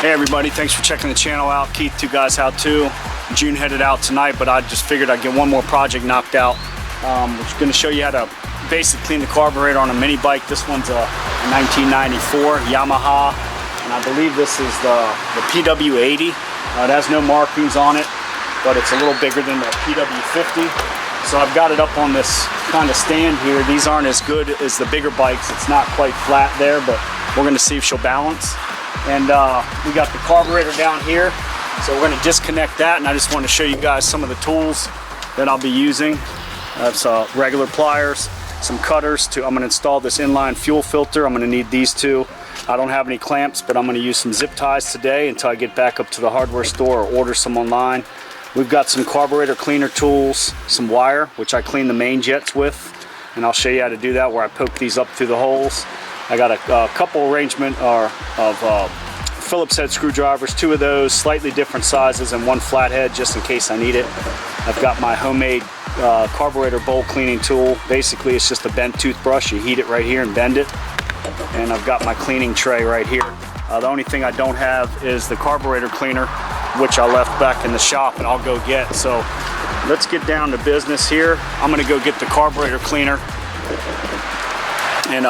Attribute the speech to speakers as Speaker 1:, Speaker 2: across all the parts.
Speaker 1: Hey everybody, thanks for checking the channel out. Keith, Two Guys How To. June headed out tonight, but I just figured I'd get one more project knocked out. We're just gonna show you how to basically clean the carburetor on a mini bike. This one's a 1994 Yamaha, and I believe this is the PW80. It has no markings on it, but it's a little bigger than the PW50. So I've got it up on this kind of stand here. These aren't as good as the bigger bikes. It's not quite flat there, but we're gonna see if she'll balance. And we got the carburetor down here, so we're going to disconnect that, and I just want to show you guys some of the tools that I'll be using. That's regular pliers, some cutters. I'm going to install this inline fuel filter. I'm going to need these two. I don't have any clamps, but I'm going to use some zip ties today until I get back up to the hardware store or order some online. We've got some carburetor cleaner tools, some wire, which I clean the main jets with, and I'll show you how to do that, where I poke these up through the holes. I got a couple arrangement of Phillips head screwdrivers, two of those, slightly different sizes, and one flathead just in case I need it. I've got my homemade carburetor bowl cleaning tool. Basically, it's just a bent toothbrush. You heat it right here and bend it. And I've got my cleaning tray right here. The only thing I don't have is the carburetor cleaner, which I left back in the shop, and I'll go get. So let's get down to business here. I'm gonna go get the carburetor cleaner, and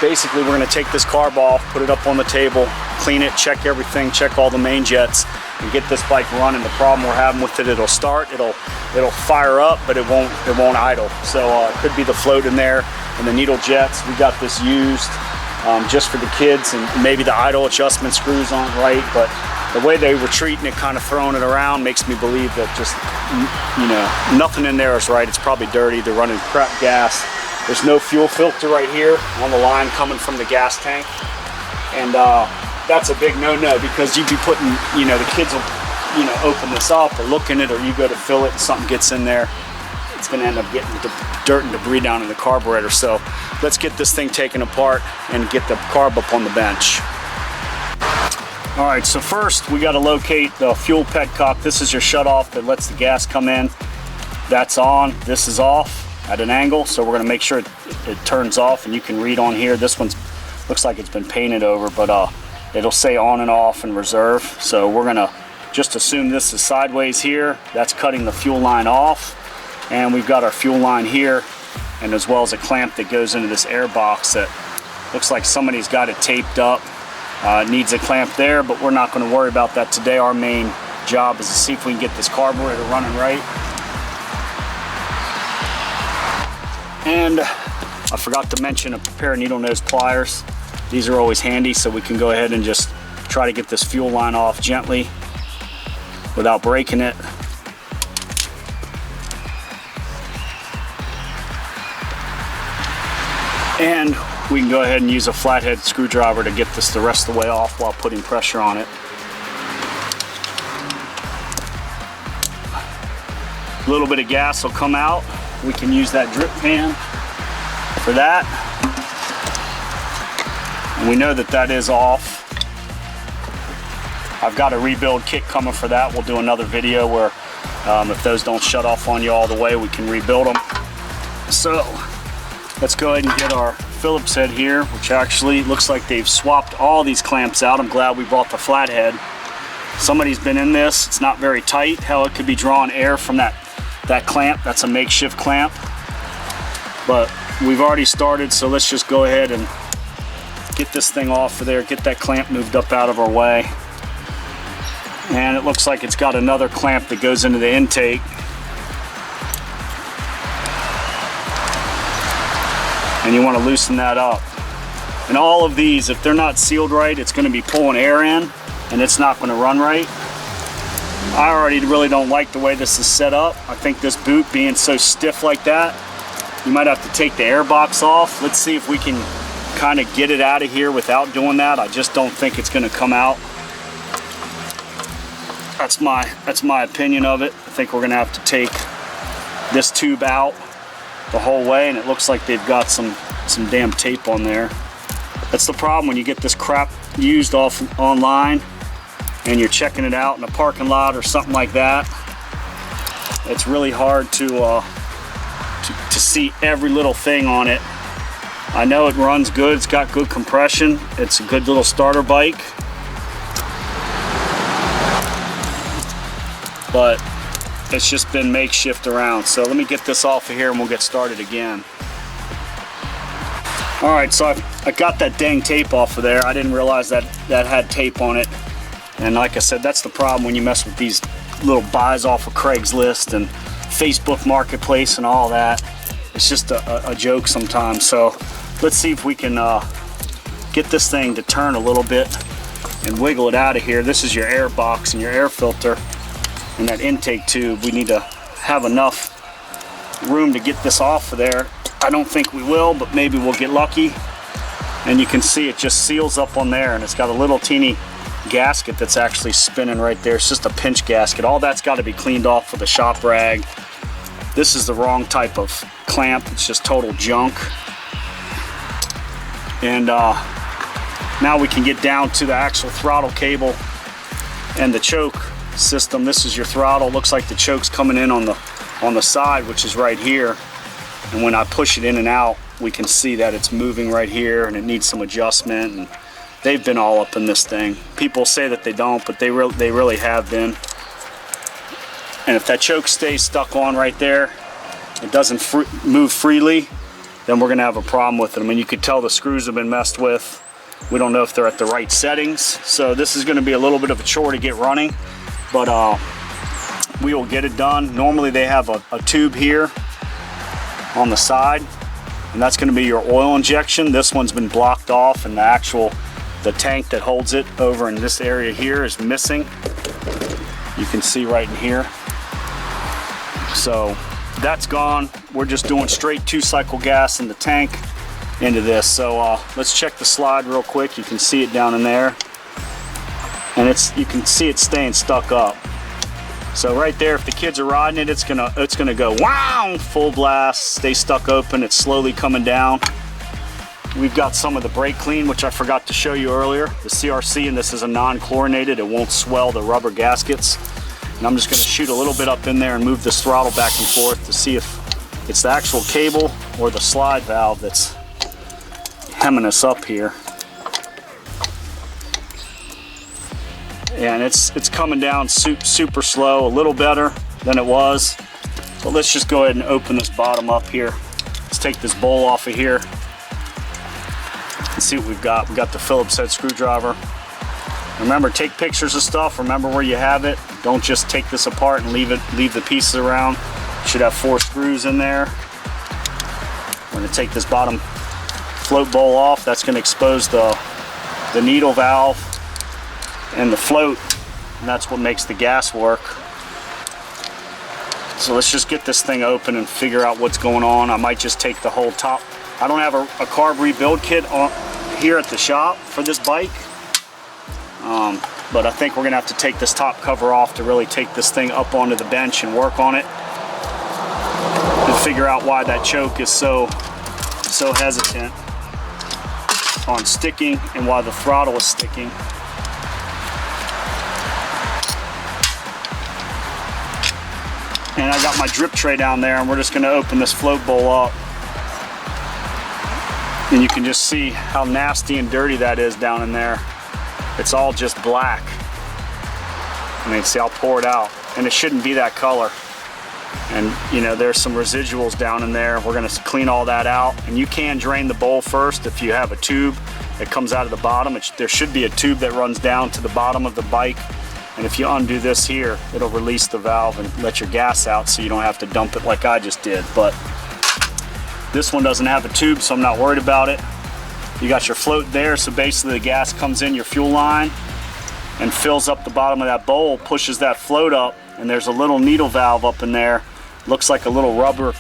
Speaker 1: basically we're going to take this carb off, put it up on the table, clean it, check everything, check all the main jets, and get this bike running. The problem we're having with it, it'll start, it'll fire up, but it won't idle. So it could be the float in there and the needle jets. We got this used just for the kids, and maybe the idle adjustment screws aren't right, but the way they were treating it, kind of throwing it around, makes me believe that just, you know, nothing in there is right. It's probably dirty. They're running crap gas. There's no fuel filter right here on the line coming from the gas tank, and that's a big no-no, because you'd be putting, you know, the kids will, you know, open this up or look in it, or you go to fill it and something gets in there. It's going to end up getting dirt and debris down in the carburetor. So let's get this thing taken apart and get the carb up on the bench. All right, so first we got to locate the fuel petcock. This is your shutoff that lets the gas come in. That's on. This is off at an angle, so we're going to make sure it turns off, and you can read on here. This one's looks like it's been painted over, but it'll say on and off and reserve. So we're going to just assume this is sideways here. That's cutting the fuel line off, and we've got our fuel line here, and as well as a clamp that goes into this air box that looks like somebody's got it taped up. It needs a clamp there, but we're not going to worry about that today. Our main job is to see if we can get this carburetor running right. And I forgot to mention a pair of needle nose pliers. These are always handy, so we can go ahead and just try to get this fuel line off gently without breaking it. And we can go ahead and use a flathead screwdriver to get this the rest of the way off while putting pressure on it. A little bit of gas will come out. We can use that drip pan for that. And we know that that is off. I've got a rebuild kit coming for that. We'll do another video where if those don't shut off on you all the way, we can rebuild them. So let's go ahead and get our Phillips head here, which actually looks like they've swapped all these clamps out. I'm glad we brought the flathead. Somebody's been in this. It's not very tight. Hell, it could be drawing air from that clamp. That's a makeshift clamp, but we've already started, so let's just go ahead and get this thing off of there, get that clamp moved up out of our way. And it looks like it's got another clamp that goes into the intake. And you want to loosen that up. And all of these, if they're not sealed right, it's going to be pulling air in, and it's not going to run right. I already really don't like the way this is set up. I think this boot being so stiff like that, you might have to take the air box off. Let's see if we can kind of get it out of here without doing that. I just don't think it's going to come out. That's my opinion of it. I think we're going to have to take this tube out the whole way, and it looks like they've got some damn tape on there. That's the problem when you get this crap used online and you're checking it out in a parking lot or something like that. It's really hard to see every little thing on it. I know it runs good, it's got good compression, it's a good little starter bike, but it's just been makeshift around. So let me get this off of here and we'll get started again. All right, so I got that dang tape off of there. I didn't realize that had tape on it. And like I said, that's the problem when you mess with these little buys off of Craigslist and Facebook Marketplace and all that. It's just a joke sometimes. So let's see if we can get this thing to turn a little bit and wiggle it out of here. This is your air box and your air filter and that intake tube. We need to have enough room to get this off of there. I don't think we will, but maybe we'll get lucky. And you can see it just seals up on there, and it's got a little teeny gasket that's actually spinning right there. It's just a pinch gasket. All that's got to be cleaned off with a shop rag. This is the wrong type of clamp. It's just total junk. And now we can get down to the actual throttle cable and the choke system. This is your throttle. Looks like the choke's coming in on the side, which is right here. And when I push it in and out, we can see that it's moving right here and it needs some adjustment. And they've been all up in this thing. People say that they don't, but they really have been. And if that choke stays stuck on right there, it doesn't move freely, then we're gonna have a problem with it. I mean, you could tell the screws have been messed with. We don't know if they're at the right settings. So this is gonna be a little bit of a chore to get running, but we will get it done. Normally they have a tube here on the side, and that's going to be your oil injection. This one's been blocked off, and the tank that holds it over in this area here is missing. You can see right in here. So that's gone. We're just doing straight 2-cycle gas in the tank into this. So let's check the slide real quick. You can see it down in there, and you can see it staying stuck up. So right there, if the kids are riding it, it's gonna go wow, full blast, stay stuck open. It's slowly coming down. We've got some of the brake clean, which I forgot to show you earlier, the CRC, and this is a non-chlorinated. It won't swell the rubber gaskets. And I'm just gonna shoot a little bit up in there and move this throttle back and forth to see if it's the actual cable or the slide valve that's hemming us up here. And it's coming down super slow, a little better than it was. But let's just go ahead and open this bottom up here. Let's take this bowl off of here and see what we've got. We've got the Phillips head screwdriver. Remember, take pictures of stuff. Remember where you have it. Don't just take this apart and leave the pieces around. Should have 4 screws in there. We're gonna take this bottom float bowl off. That's gonna expose the needle valve and the float, and that's what makes the gas work. So let's just get this thing open and figure out what's going on. I might just take the whole top. I don't have a carb rebuild kit here at the shop for this bike, but I think we're gonna have to take this top cover off to really take this thing up onto the bench and work on it and figure out why that choke is so hesitant on sticking and why the throttle is sticking. And I got my drip tray down there, and we're just gonna open this float bowl up. And you can just see how nasty and dirty that is down in there. It's all just black. I mean, see, I'll pour it out. And it shouldn't be that color. And you know, there's some residuals down in there. We're gonna clean all that out. And you can drain the bowl first if you have a tube that comes out of the bottom. There should be a tube that runs down to the bottom of the bike. And if you undo this here, it'll release the valve and let your gas out so you don't have to dump it like I just did. But this one doesn't have a tube, so I'm not worried about it. You got your float there, so basically the gas comes in your fuel line and fills up the bottom of that bowl, pushes that float up, and there's a little needle valve up in there. Looks like a little rubber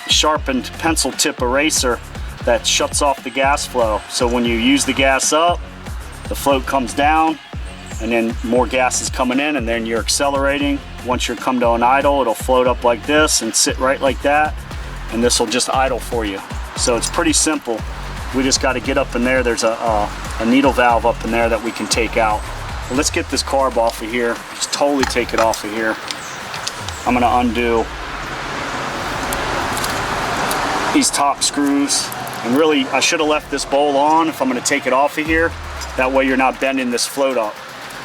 Speaker 1: sharpened pencil tip eraser that shuts off the gas flow. So when you use the gas up, the float comes down, and then more gas is coming in, and then you're accelerating. Once you come to an idle, it'll float up like this and sit right like that, and this will just idle for you. So it's pretty simple. We just got to get up in there. There's a needle valve up in there that we can take out. But let's get this carb off of here. Just totally take it off of here. I'm gonna undo these top screws. And really, I should have left this bowl on if I'm gonna take it off of here. That way you're not bending this float up.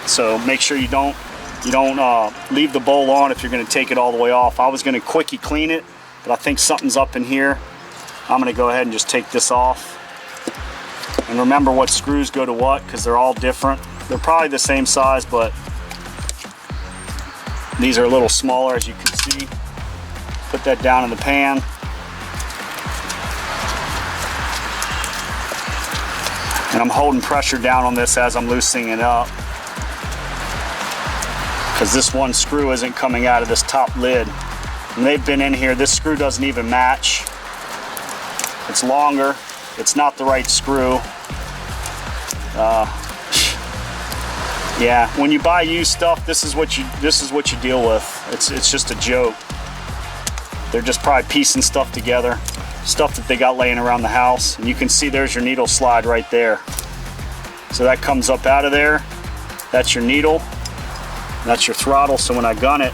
Speaker 1: So make sure you don't You don't leave the bowl on if you're going to take it all the way off. I was going to quickie clean it, but I think something's up in here. I'm going to go ahead and just take this off. And remember what screws go to what, because they're all different. They're probably the same size, but these are a little smaller, as you can see. Put that down in the pan. And I'm holding pressure down on this as I'm loosening it up, because this one screw isn't coming out of this top lid. And they've been in here. This screw doesn't even match. It's longer. It's not the right screw. Yeah, when you buy used stuff, this is what you deal with. It's just a joke. They're just probably piecing stuff together, stuff that they got laying around the house. And you can see there's your needle slide right there. So that comes up out of there. That's your needle. That's your throttle. So when I gun it,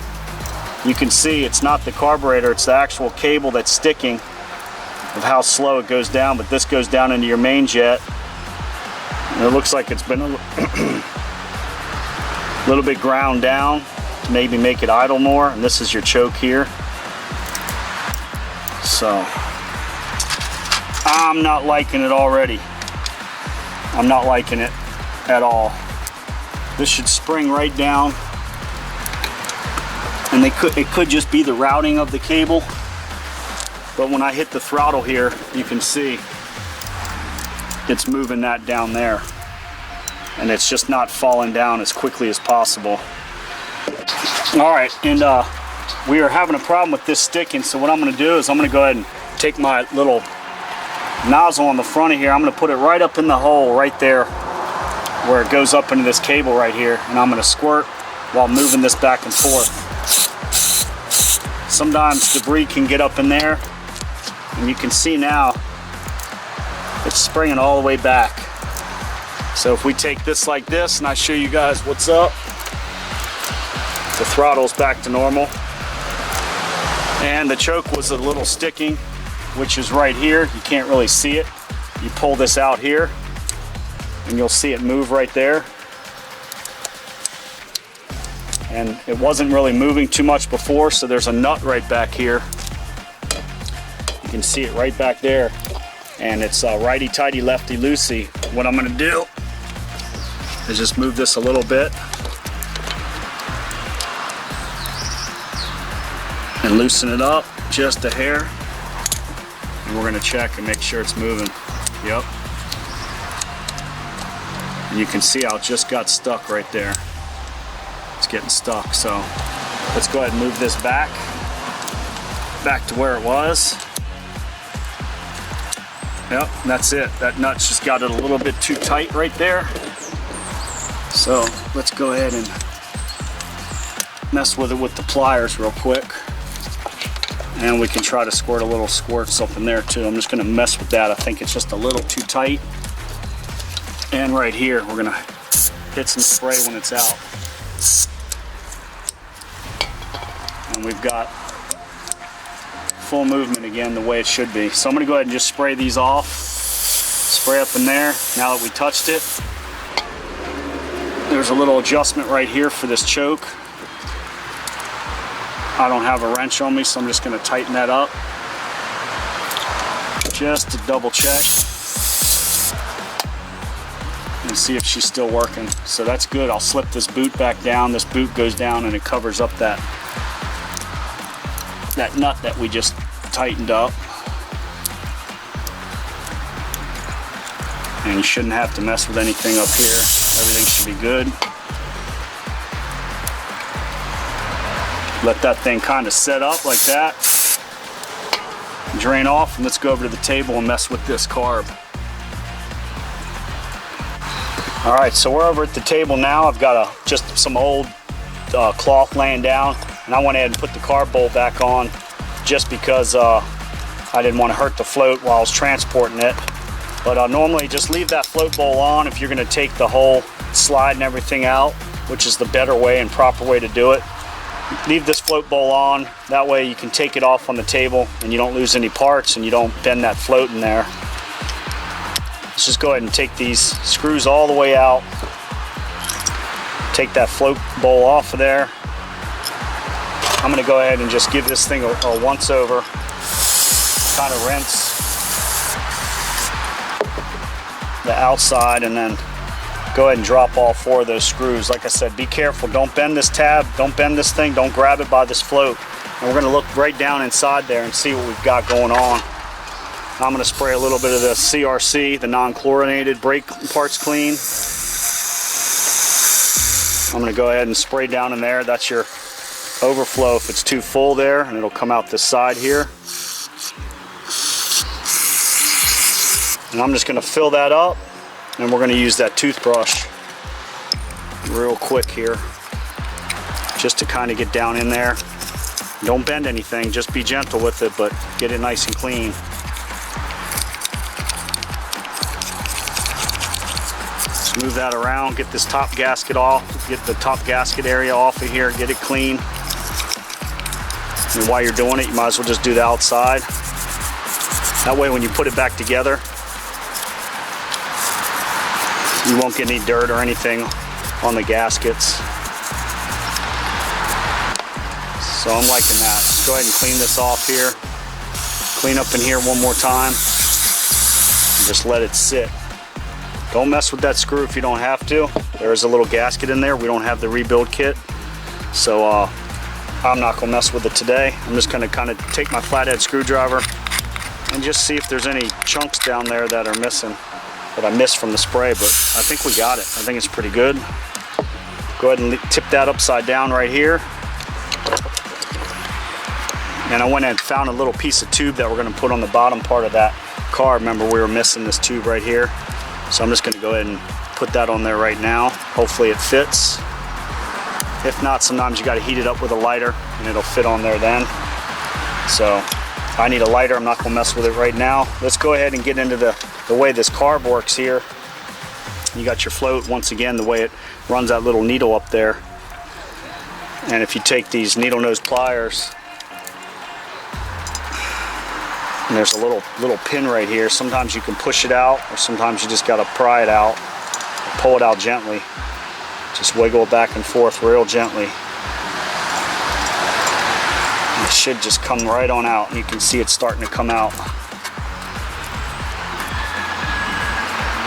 Speaker 1: you can see it's not the carburetor, it's the actual cable that's sticking, of how slow it goes down. But this goes down into your main jet. And it looks like it's been a little bit ground down to maybe make it idle more. And this is your choke here. So I'm not liking it already. I'm not liking it at all. This should spring right down. And it could just be the routing of the cable. But when I hit the throttle here, you can see it's moving that down there. And it's just not falling down as quickly as possible. All right, and we are having a problem with this sticking. So what I'm gonna do is I'm gonna go ahead and take my little nozzle on the front of here. I'm gonna put it right up in the hole right there where it goes up into this cable right here. And I'm gonna squirt while moving this back and forth. Sometimes debris can get up in there. And you can see now it's springing all the way back. So if we take this like this and I show you guys what's up, the throttle's back to normal. And the choke was a little sticking, which is right here. You can't really see it. You pull this out here and you'll see it move right there. And it wasn't really moving too much before, so there's a nut right back here. You can see it right back there. And it's righty-tighty, lefty-loosey. What I'm gonna do is just move this a little bit and loosen it up just a hair. And we're gonna check and make sure it's moving. Yep. And you can see how it just got stuck right there. It's getting stuck, so let's go ahead and move this back to where it was. Yep, that's it. That nut's just got it a little bit too tight right there. So let's go ahead and mess with it with the pliers real quick. And we can try to squirt a little squirts up in there too. I'm just gonna mess with that. I think it's just a little too tight. And right here, we're gonna hit some spray when it's out. And we've got full movement again the way it should be. So I'm gonna go ahead and just spray these off. Spray up in there now that we touched it. There's a little adjustment right here for this choke. I don't have a wrench on me, so I'm just gonna tighten that up. Just to double check. And see if she's still working. So that's good. I'll slip this boot back down. This boot goes down and it covers up that nut that we just tightened up. And you shouldn't have to mess with anything up here. Everything should be good. Let that thing kind of set up like that. Drain off, and let's go over to the table and mess with this carb. All right, so we're over at the table now. I've got just some old cloth laying down, and I went ahead and put the carb bowl back on just because I didn't want to hurt the float while I was transporting it. But normally just leave that float bowl on if you're going to take the whole slide and everything out, which is the better way and proper way to do it. Leave this float bowl on, that way you can take it off on the table and you don't lose any parts and you don't bend that float in there. Let's just go ahead and take these screws all the way out. Take that float bowl off of there. I'm gonna go ahead and just give this thing a once over, kind of rinse the outside, and then go ahead and drop all 4 of those screws. Like I said, be careful, don't bend this tab, don't bend this thing, don't grab it by this float. And we're gonna look right down inside there and see what we've got going on. I'm gonna spray a little bit of the CRC, the non-chlorinated brake parts clean. I'm gonna go ahead and spray down in there. That's your overflow if it's too full there, and it'll come out this side here. And I'm just gonna fill that up, and we're gonna use that toothbrush real quick here, just to kind of get down in there. Don't bend anything, just be gentle with it, but get it nice and clean. Just move that around, get this top gasket off, get the top gasket area off of here, get it clean. And while you're doing it, you might as well just do the outside. That way when you put it back together, you won't get any dirt or anything on the gaskets. So I'm liking that. Let's go ahead and clean this off here. Clean up in here one more time. And just let it sit. Don't mess with that screw if you don't have to. There is a little gasket in there. We don't have the rebuild kit. So I'm not gonna mess with it today. I'm just gonna kind of take my flathead screwdriver and just see if there's any chunks down there that are missing, that I missed from the spray, but I think we got it. I think it's pretty good. Go ahead and tip that upside down right here. And I went and found a little piece of tube that we're gonna put on the bottom part of that car. Remember, we were missing this tube right here. So I'm just gonna go ahead and put that on there right now. Hopefully it fits. If not, sometimes you gotta heat it up with a lighter and it'll fit on there then. So I need a lighter, I'm not gonna mess with it right now. Let's go ahead and get into the way this carb works here. You got your float, once again, the way it runs that little needle up there. And if you take these needle nose pliers, and there's a little pin right here, sometimes you can push it out, or sometimes you just gotta pry it out, pull it out gently. Just wiggle it back and forth real gently. And it should just come right on out, and you can see it starting to come out.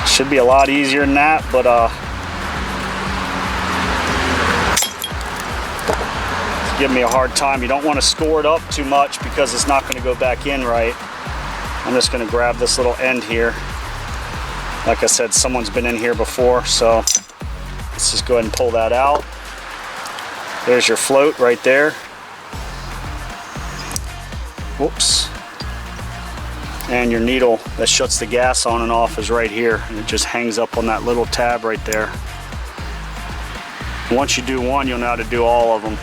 Speaker 1: Should be a lot easier than that, but give me a hard time. You don't want to score it up too much because it's not going to go back in right. I'm just going to grab this little end here. Like I said, someone's been in here before, so let's just go ahead and pull that out. There's your float right there. Whoops. And your needle that shuts the gas on and off is right here, and it just hangs up on that little tab right there. Once you do one, you'll know how to do all of them.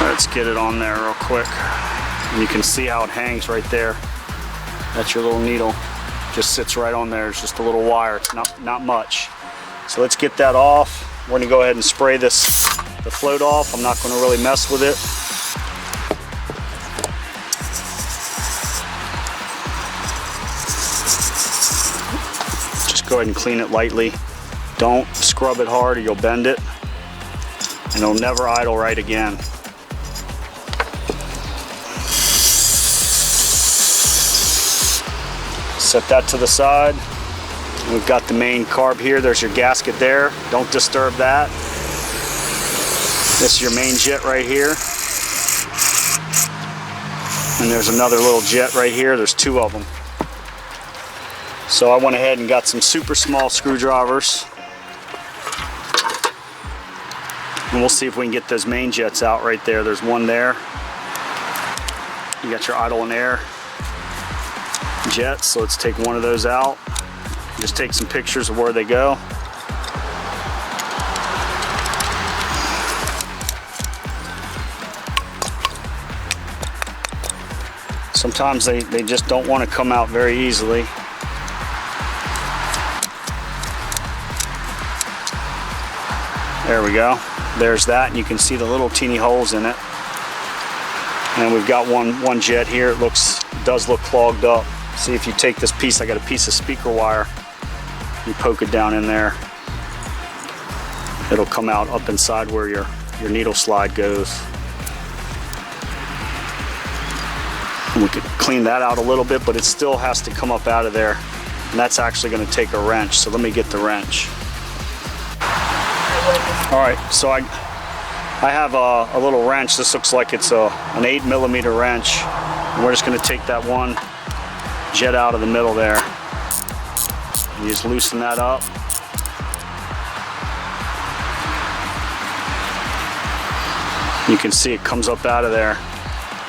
Speaker 1: Let's get it on there real quick. And you can see how it hangs right there. That's your little needle. Just sits right on there. It's just a little wire. It's not much. So let's get that off. We're gonna go ahead and spray the float off. I'm not gonna really mess with it. Just go ahead and clean it lightly. Don't scrub it hard or you'll bend it, and it'll never idle right again. Set that to the side. We've got the main carb here. There's your gasket there. Don't disturb that. This is your main jet right here. And there's another little jet right here. There's two of them. So I went ahead and got some super small screwdrivers. And we'll see if we can get those main jets out right there. There's one there. You got your idle and air jets, so let's take one of those out. Just take some pictures of where they go. Sometimes they just don't want to come out very easily. There we go. There's that, and you can see the little teeny holes in it. And we've got one jet here. It does look clogged up. See, if you take this piece, I got a piece of speaker wire. You poke it down in there. It'll come out up inside where your needle slide goes. And we could clean that out a little bit, but it still has to come up out of there. And that's actually going to take a wrench, so let me get the wrench. All right, so I have a little wrench. This looks like it's an 8mm wrench. And we're just going to take that one jet out of the middle there. You just loosen that up. You can see it comes up out of there.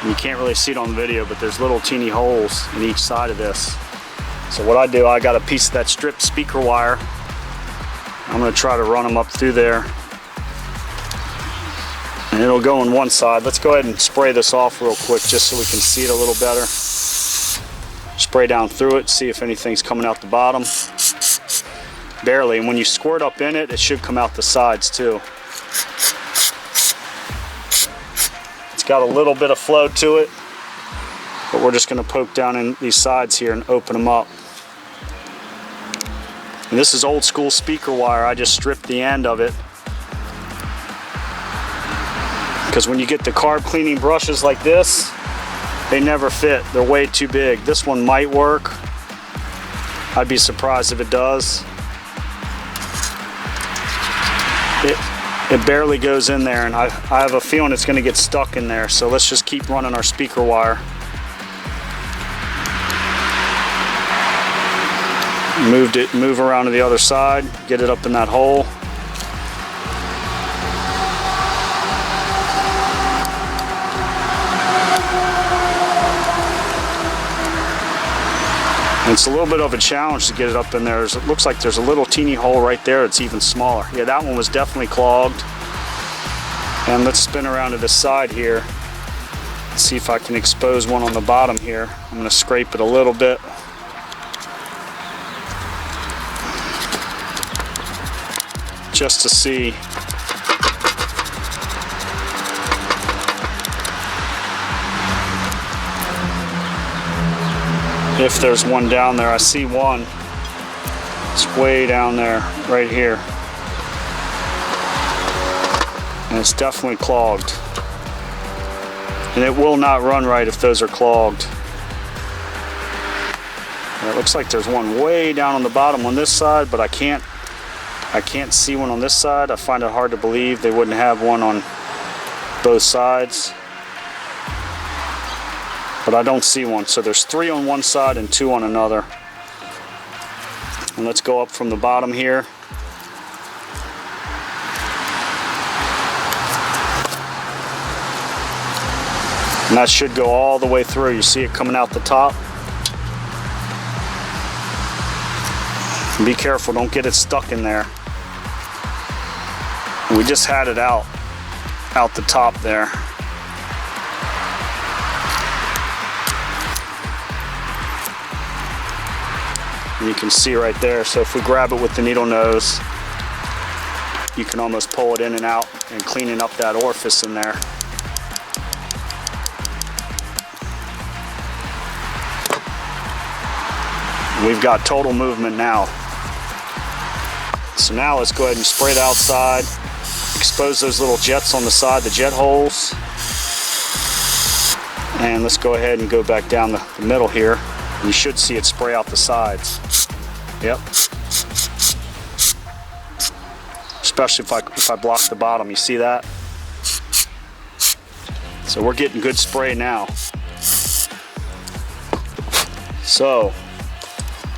Speaker 1: And you can't really see it on the video, but there's little teeny holes in each side of this. So what I do, I got a piece of that stripped speaker wire. I'm going to try to run them up through there. And it'll go on one side. Let's go ahead and spray this off real quick just so we can see it a little better. Spray down through it, see if anything's coming out the bottom. Barely, and when you squirt up in it, it should come out the sides too. It's got a little bit of flow to it, but we're just going to poke down in these sides here and open them up. And this is old school speaker wire. I just stripped the end of it. Because when you get the carb cleaning brushes like this, they never fit. They're way too big. This one might work. I'd be surprised if it does. It barely goes in there, and I have a feeling it's going to get stuck in there. So let's just keep running our speaker wire. Move around to the other side, get it up in that hole. And it's a little bit of a challenge to get it up in there. It looks like there's a little teeny hole right there. It's even smaller. Yeah, that one was definitely clogged. And let's spin around to the side here. Let's see if I can expose one on the bottom here. I'm going to scrape it a little bit. Just to see. If there's one down there. I see one. It's way down there, right here. And it's definitely clogged. And it will not run right if those are clogged. And it looks like there's one way down on the bottom on this side, but I can't see one on this side. I find it hard to believe they wouldn't have one on both sides. But I don't see one. So there's 3 on one side and 2 on another. And let's go up from the bottom here. And that should go all the way through. You see it coming out the top. Be careful, don't get it stuck in there. We just had it out the top there. And you can see right there. So if we grab it with the needle nose, you can almost pull it in and out and cleaning up that orifice in there. We've got total movement now. So now let's go ahead and spray the outside, expose those little jets on the side, the jet holes. And let's go ahead and go back down the middle here. You should see it spray out the sides. Yep. Especially if I block the bottom, you see that? So we're getting good spray now. So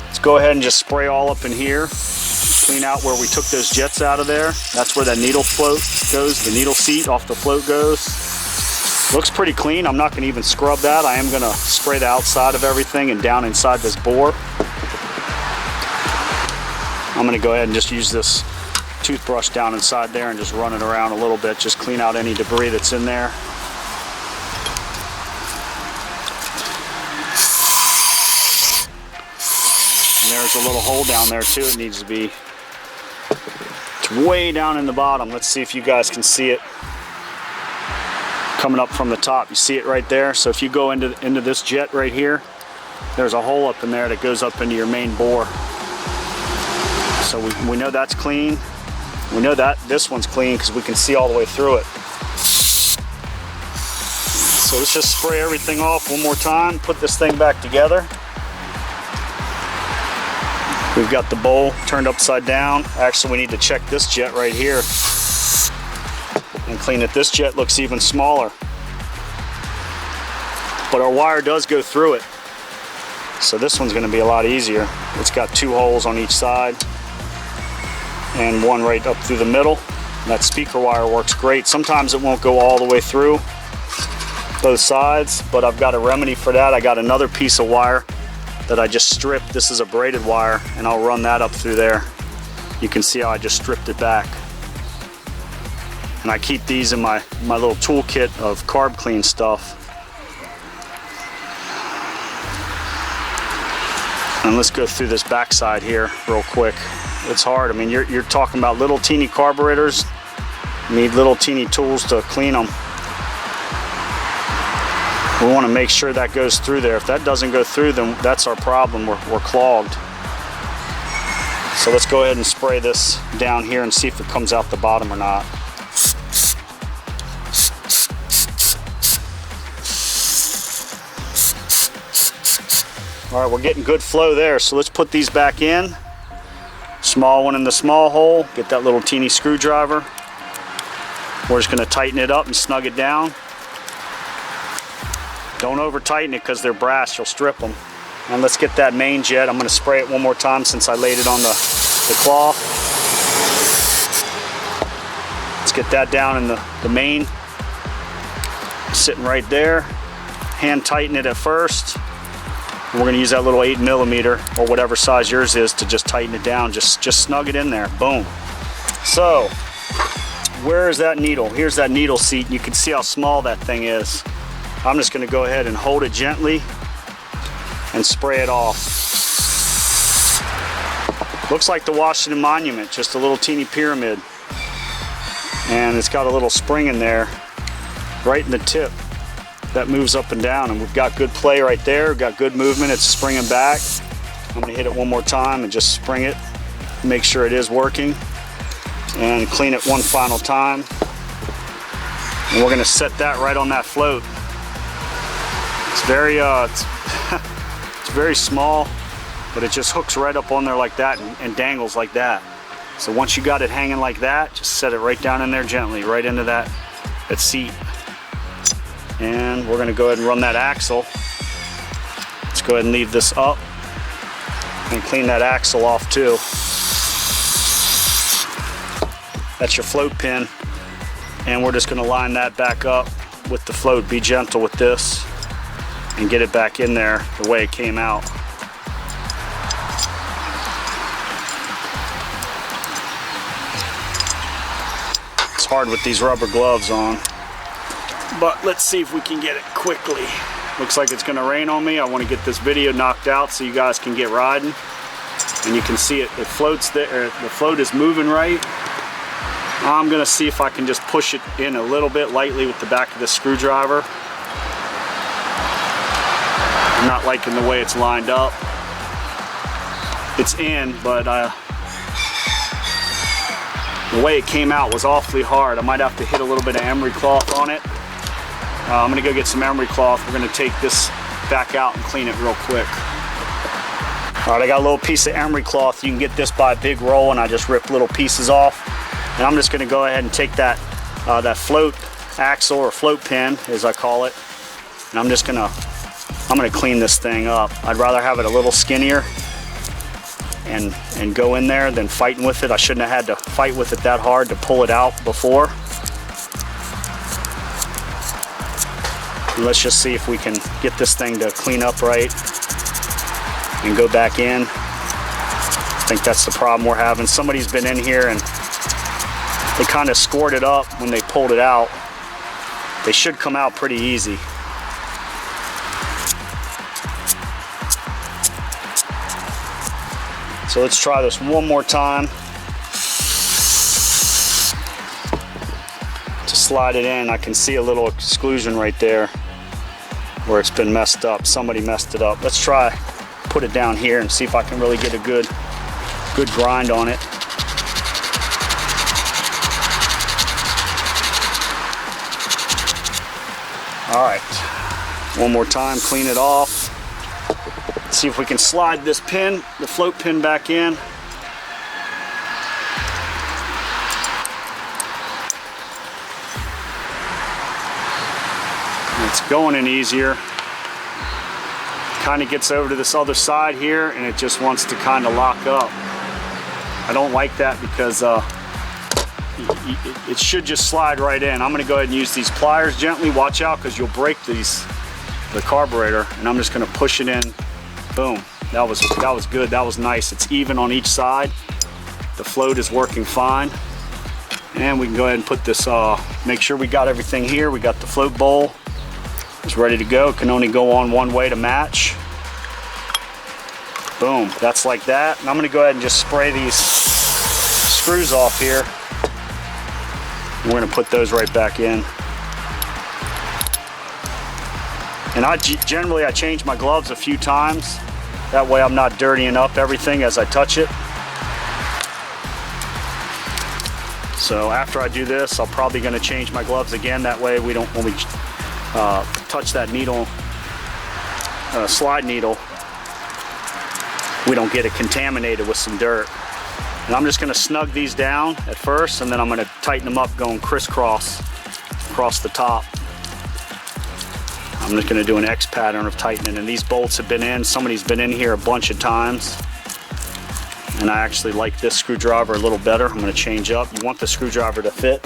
Speaker 1: let's go ahead and just spray all up in here. Clean out where we took those jets out of there. That's where that needle float goes, the needle seat off the float goes. Looks pretty clean. I'm not going to even scrub that. I am going to spray the outside of everything and down inside this bore. I'm going to go ahead and just use this toothbrush down inside there and just run it around a little bit. Just clean out any debris that's in there. And there's a little hole down there too. It needs to be. It's way down in the bottom. Let's see if you guys can see it. Coming up from the top, you see it right there. So if you go into this jet right here, there's a hole up in there that goes up into your main bore. So we know that's clean. We know that this one's clean because we can see all the way through it. So let's just spray everything off one more time, put this thing back together. We've got the bowl turned upside down. Actually, we need to check this jet right here and clean it. This jet looks even smaller, but our wire does go through it. So this one's going to be a lot easier. It's got 2 holes on each side and one right up through the middle. That speaker wire works great. Sometimes it won't go all the way through both sides, but I've got a remedy for that. I got another piece of wire that I just stripped. This is a braided wire, and I'll run that up through there. You can see how I just stripped it back. And I keep these in my little toolkit of carb clean stuff. And let's go through this backside here real quick. It's hard. I mean, you're talking about little teeny carburetors. You need little teeny tools to clean them. We want to make sure that goes through there. If that doesn't go through, then that's our problem. We're clogged. So let's go ahead and spray this down here and see if it comes out the bottom or not. All right, we're getting good flow there, so let's put these back in. Small one in the small hole, get that little teeny screwdriver. We're just gonna tighten it up and snug it down. Don't over tighten it because they're brass, you'll strip them. And let's get that main jet. I'm gonna spray it one more time since I laid it on the cloth. Let's get that down in the main. Sitting right there. Hand tighten it at first. And we're gonna use that little 8mm or whatever size yours is to just tighten it down. Just snug it in there, boom. So, where is that needle? Here's that needle seat. You can see how small that thing is. I'm just gonna go ahead and hold it gently and spray it off. Looks like the Washington Monument, just a little teeny pyramid. And it's got a little spring in there, right in the tip, that moves up and down, and we've got good play right there. We've got good movement. It's springing back. I'm gonna hit it one more time and just spring it, make sure it is working, and clean it one final time. And we're gonna set that right on that float. It's very it's very small, but it just hooks right up on there like that and dangles like that. So once you got it hanging like that, just set it right down in there gently, right into that seat. And we're gonna go ahead and run that axle. Let's go ahead and leave this up and clean that axle off too. That's your float pin. And we're just gonna line that back up with the float. Be gentle with this and get it back in there the way it came out. It's hard with these rubber gloves on. But let's see if we can get it quickly. Looks like it's gonna rain on me. I wanna get this video knocked out so you guys can get riding. And you can see it floats there, the float is moving right. I'm gonna see if I can just push it in a little bit lightly with the back of the screwdriver. I'm not liking the way it's lined up. It's in, but the way it came out was awfully hard. I might have to hit a little bit of emery cloth on it. I'm gonna go get some emery cloth. We're gonna take this back out and clean it real quick. All right, I got a little piece of emery cloth. You can get this by a big roll, and I just ripped little pieces off. And I'm just gonna go ahead and take that float axle or float pin, as I call it, and I'm gonna clean this thing up. I'd rather have it a little skinnier and go in there than fighting with it. I shouldn't have had to fight with it that hard to pull it out before. Let's just see if we can get this thing to clean up right and go back in. I think that's the problem we're having. Somebody's been in here and they kind of scored it up when they pulled it out. They should come out pretty easy. So let's try this one more time. To slide it in, I can see a little exclusion right there where it's been messed up. Somebody messed it up. Let's try put it down here and see if I can really get a good good grind on it. All right, one more time, clean it off. Let's see if we can slide this pin, the float pin, back in. It's going in easier. Kind of gets over to this other side here and it just wants to kind of lock up. I don't like that because it should just slide right in. I'm going to go ahead and use these pliers gently. Watch out because you'll break the carburetor, and I'm just going to push it in. Boom. That was good. That was nice. It's even on each side. The float is working fine. And we can go ahead and put this, make sure we got everything here. We got the float bowl. It's ready to go. It can only go on one way to match. Boom. That's like that. And I'm going to go ahead and just spray these screws off here. We're going to put those right back in. And generally I change my gloves a few times. That way I'm not dirtying up everything as I touch it. So after I do this, I'm probably going to change my gloves again. That way we don't, when we touch that needle, slide needle, we don't get it contaminated with some dirt. And I'm just going to snug these down at first, and then I'm going to tighten them up going crisscross across the top. I'm just going to do an X pattern of tightening, and these bolts have been in. Somebody's been in here a bunch of times, and I actually like this screwdriver a little better. I'm going to change up. You want the screwdriver to fit.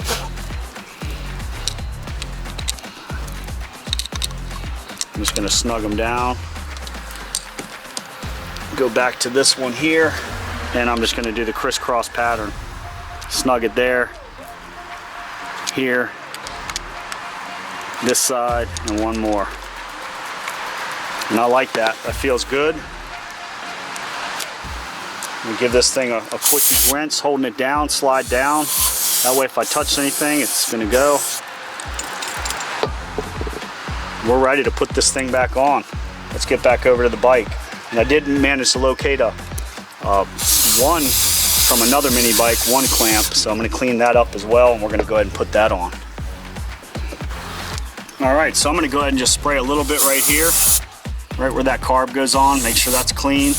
Speaker 1: I'm just going to snug them down. Go back to this one here, and I'm just going to do the crisscross pattern. Snug it there, here, this side, and one more. And I like that. That feels good. We give this thing a quickie rinse, holding it down, slide down. That way if I touch anything, it's going to go. We're ready to put this thing back on. Let's get back over to the bike. And I did manage to locate one from another mini bike, one clamp, so I'm going to clean that up as well, and we're going to go ahead and put that on. Alright, so I'm going to go ahead and just spray a little bit right here, right where that carb goes on. Make sure that's clean.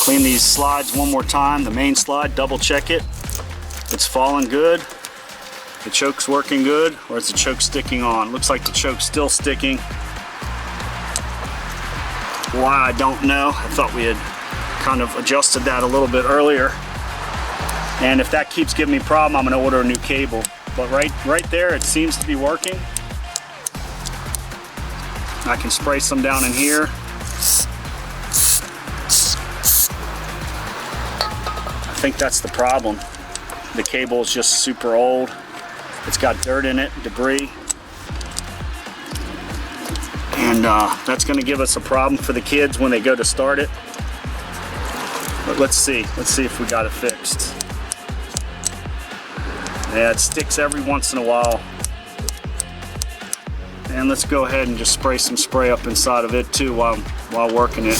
Speaker 1: Clean these slides one more time, the main slide, double check it. It's falling good. The choke's working good, or is the choke sticking on? Looks like the choke's still sticking. Why, I don't know. I thought we had kind of adjusted that a little bit earlier. And if that keeps giving me a problem, I'm going to order a new cable. But right there, it seems to be working. I can spray some down in here. I think that's the problem. The cable is just super old. It's got dirt in it, debris. And that's going to give us a problem for the kids when they go to start it. But let's see if we got it fixed. Yeah, it sticks every once in a while. And let's go ahead and just spray some spray up inside of it too while working it.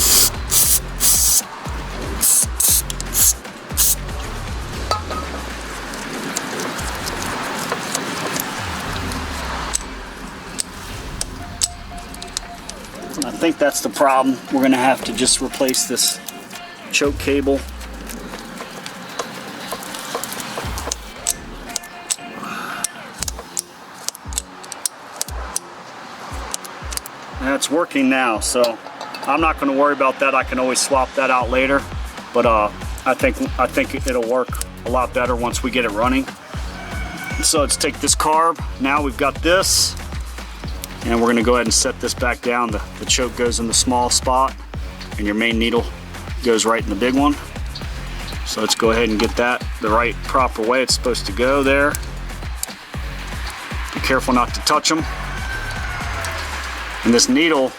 Speaker 1: I think that's the problem. We're going to have to just replace this choke cable. And it's working now, so I'm not going to worry about that. I can always swap that out later, but I think it'll work a lot better once we get it running. So let's take this carb. Now we've got this. And we're going to go ahead and set this back down. The choke goes in the small spot, and your main needle goes right in the big one. So let's go ahead and get that the right proper way it's supposed to go there. Be careful not to touch them. And this needle,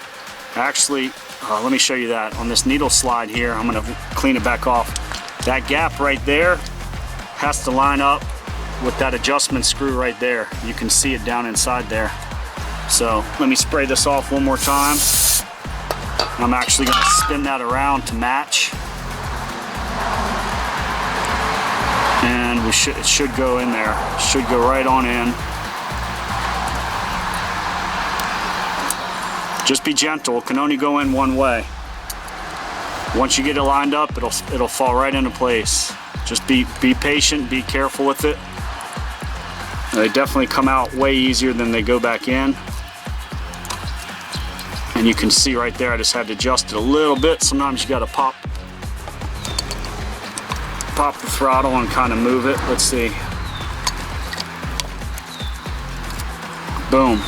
Speaker 1: actually, let me show you that. On this needle slide here, I'm going to clean it back off. That gap right there has to line up with that adjustment screw right there. You can see it down inside there. So let me spray this off one more time. I'm actually going to spin that around to match. And it should go in there. It should go right on in. Just be gentle. It can only go in one way. Once you get it lined up, it'll fall right into place. Just be patient, be careful with it. They definitely come out way easier than they go back in. And you can see right there, I just had to adjust it a little bit. Sometimes you gotta pop the throttle and kind of move it. Let's see. Boom.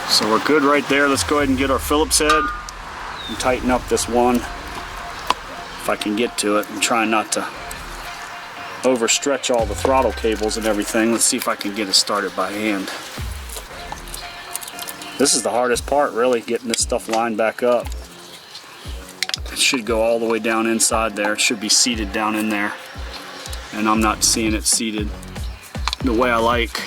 Speaker 1: So we're good right there. Let's go ahead and get our Phillips head and tighten up this one. If I can get to it. I'm trying not to overstretch all the throttle cables and everything. Let's see if I can get it started by hand. This is the hardest part, really, getting this stuff lined back up. It should go all the way down inside there. It should be seated down in there. And I'm not seeing it seated the way I like.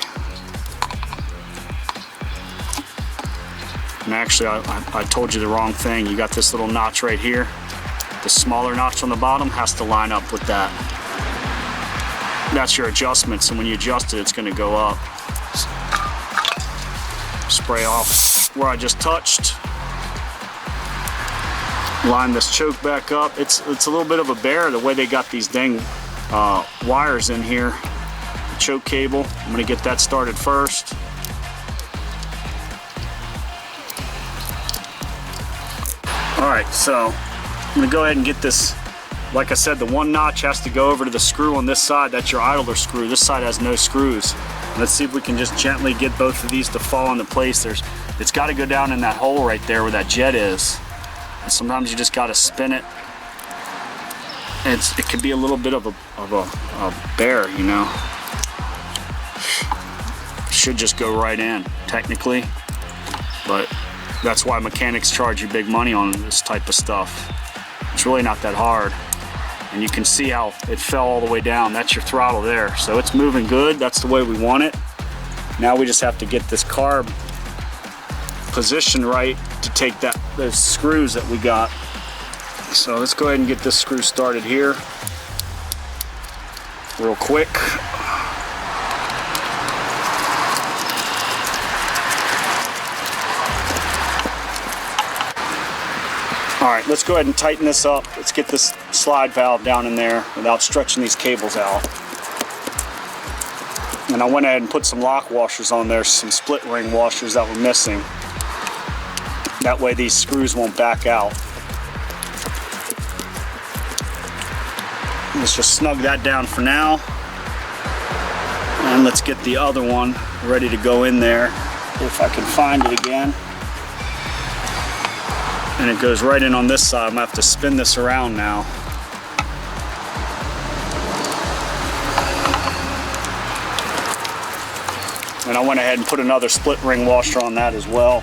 Speaker 1: And actually, I told you the wrong thing. You got this little notch right here. The smaller notch on the bottom has to line up with that. That's your adjustment, so when you adjust it, it's going to go up. Spray off where I just touched. Line this choke back up. It's a little bit of a bear the way they got these dang wires in here. The choke cable. I'm going to get that started first. Alright, so I'm going to go ahead and get this. Like I said, the one notch has to go over to the screw on this side. That's your idler screw. This side has no screws. Let's see if we can just gently get both of these to fall into place. It's got to go down in that hole right there where that jet is. And sometimes you just got to spin it. It could be a little bit of a bear, you know. It should just go right in, technically. But that's why mechanics charge you big money on this type of stuff. It's really not that hard. And you can see how it fell all the way down. That's your throttle there. So it's moving good. That's the way we want it. Now we just have to get this carb position right to take those screws that we got. So let's go ahead and get this screw started here real quick. Alright, let's go ahead and tighten this up. Let's get this slide valve down in there without stretching these cables out. And I went ahead and put some lock washers on there, some split ring washers that were missing. That way these screws won't back out. Let's just snug that down for now. And let's get the other one ready to go in there, if I can find it again. And it goes right in on this side. I'm gonna have to spin this around now. And I went ahead and put another split ring washer on that as well.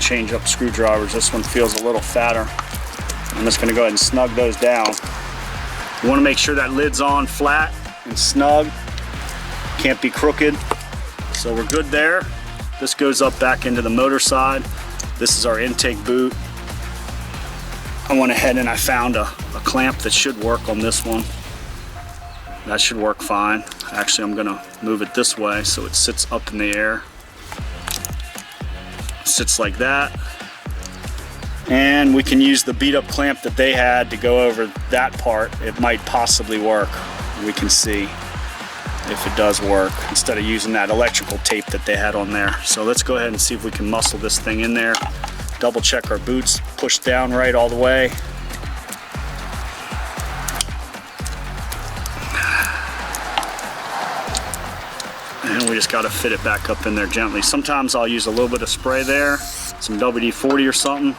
Speaker 1: Change up screwdrivers. This one feels a little fatter. I'm just gonna go ahead and snug those down. You wanna make sure that lid's on flat and snug. Can't be crooked. So we're good there. This goes up back into the motor side. This is our intake boot. I went ahead and I found a clamp that should work on this one. That should work fine. Actually, I'm gonna move it this way so it sits up in the air. Sits like that. And we can use the beat up clamp that they had to go over that part. It might possibly work. We can see if it does work instead of using that electrical tape that they had on there. So let's go ahead and see if we can muscle this thing in there. Double check our boots pushed down right all the way. And we just got to fit it back up in there gently. Sometimes I'll use a little bit of spray there, some WD-40 or something.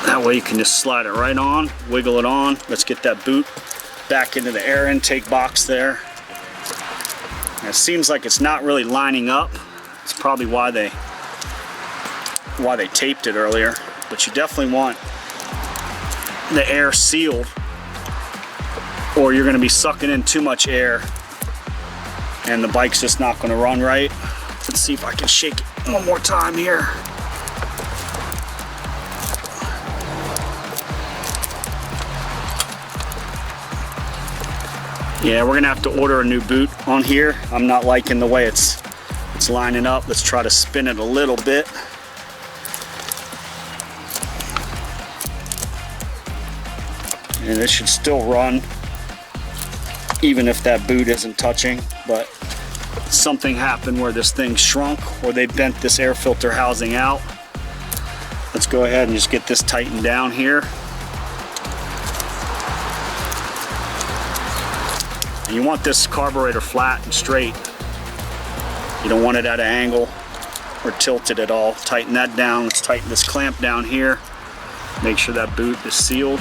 Speaker 1: That way you can just slide it right on, wiggle it on. Let's get that boot back into the air intake box there. And it seems like it's not really lining up. It's probably why they taped it earlier. But you definitely want the air sealed, or you're going to be sucking in too much air and the bike's just not going to run right. Let's see if I can shake it one more time here. Yeah, we're gonna have to order a new boot on here. I'm not liking the way it's lining up. Let's try to spin it a little bit. And it should still run even if that boot isn't touching, but something happened where this thing shrunk or they bent this air filter housing out. Let's go ahead and just get this tightened down here. And you want this carburetor flat and straight. You don't want it at an angle or tilted at all. Tighten that down. Let's tighten this clamp down here. Make sure that boot is sealed.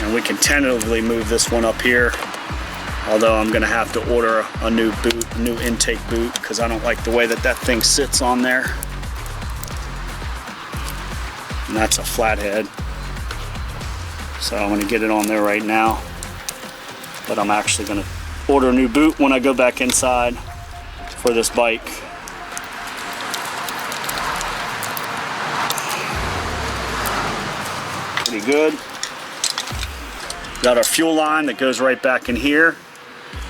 Speaker 1: And we can tentatively move this one up here, although I'm gonna have to order a new boot, a new intake boot, because I don't like the way that that thing sits on there. And that's a flathead. So I'm gonna get it on there right now, but I'm actually gonna order a new boot when I go back inside for this bike. Pretty good. Got our fuel line that goes right back in here.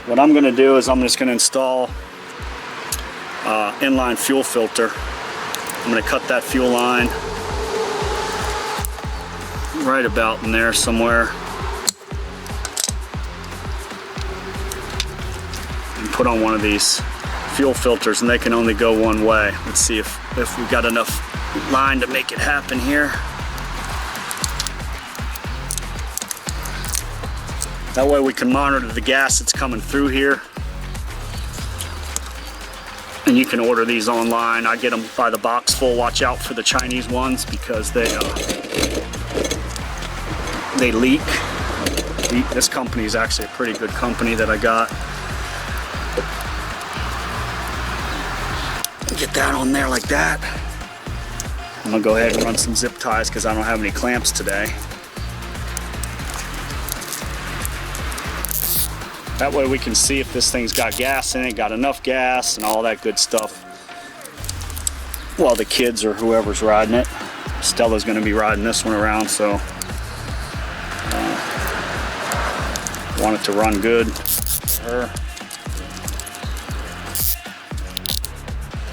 Speaker 1: What I'm gonna do is I'm just gonna install inline fuel filter. I'm gonna cut that fuel line right about in there somewhere and put on one of these fuel filters, and they can only go one way. Let's see if we got enough line to make it happen here. That way we can monitor the gas that's coming through here. And you can order these online. I get them by the box full. Watch out for the Chinese ones because they leak. This company is actually a pretty good company that I got. Get that on there like that. I'm gonna go ahead and run some zip ties because I don't have any clamps today. That way we can see if this thing's got gas in it, got enough gas and all that good stuff. Well, the kids or whoever's riding it. Stella's gonna be riding this one around, so want it to run good for her.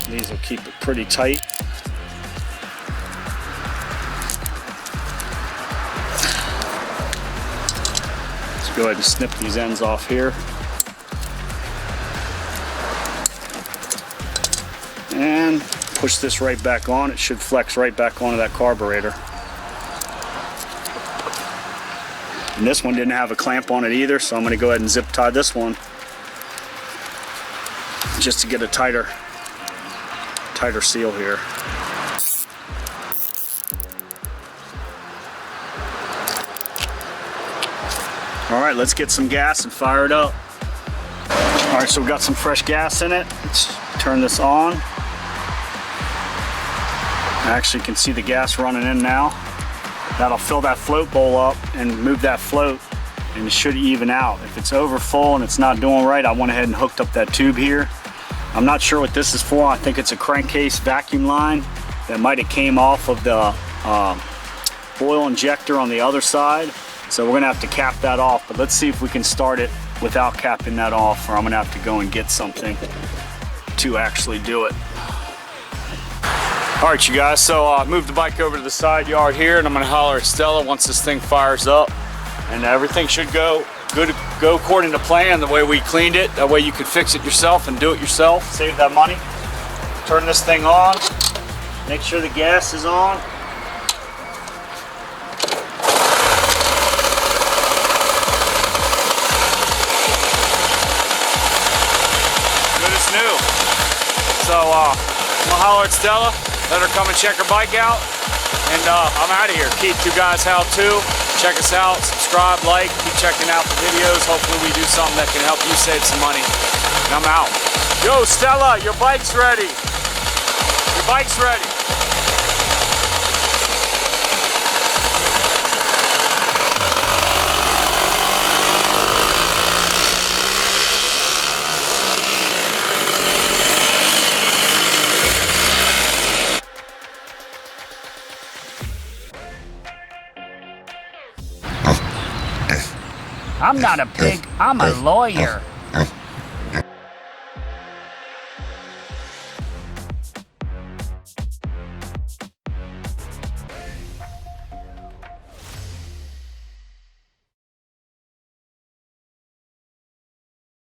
Speaker 1: These will keep it pretty tight. Go ahead and snip these ends off here. And push this right back on. It should flex right back onto that carburetor. And this one didn't have a clamp on it either, so I'm going to go ahead and zip tie this one just to get a tighter seal here. All right, let's get some gas and fire it up. All right, so we got some fresh gas in it. Let's turn this on. I actually can see the gas running in now. That'll fill that float bowl up and move that float, and it should even out. If it's over full and it's not doing right, I went ahead and hooked up that tube here. I'm not sure what this is for. I think it's a crankcase vacuum line that might have came off of the oil injector on the other side. So we're gonna have to cap that off, but let's see if we can start it without capping that off, or I'm gonna have to go and get something to actually do it. All right, you guys, so I moved the bike over to the side yard here, and I'm gonna holler at Stella once this thing fires up, and everything should go according to plan, the way we cleaned it. That way you can fix it yourself and do it yourself, save that money. Turn this thing on, make sure the gas is on. New. So I'm gonna holler at Stella, let her come and check her bike out, and I'm out of here. Keith, Two Guys How To. Check us out, subscribe, like, keep checking out the videos. Hopefully we do something that can help you save some money. And I'm out. Yo, Stella, your bike's ready. Your bike's ready.
Speaker 2: I'm not a pig, I'm a lawyer.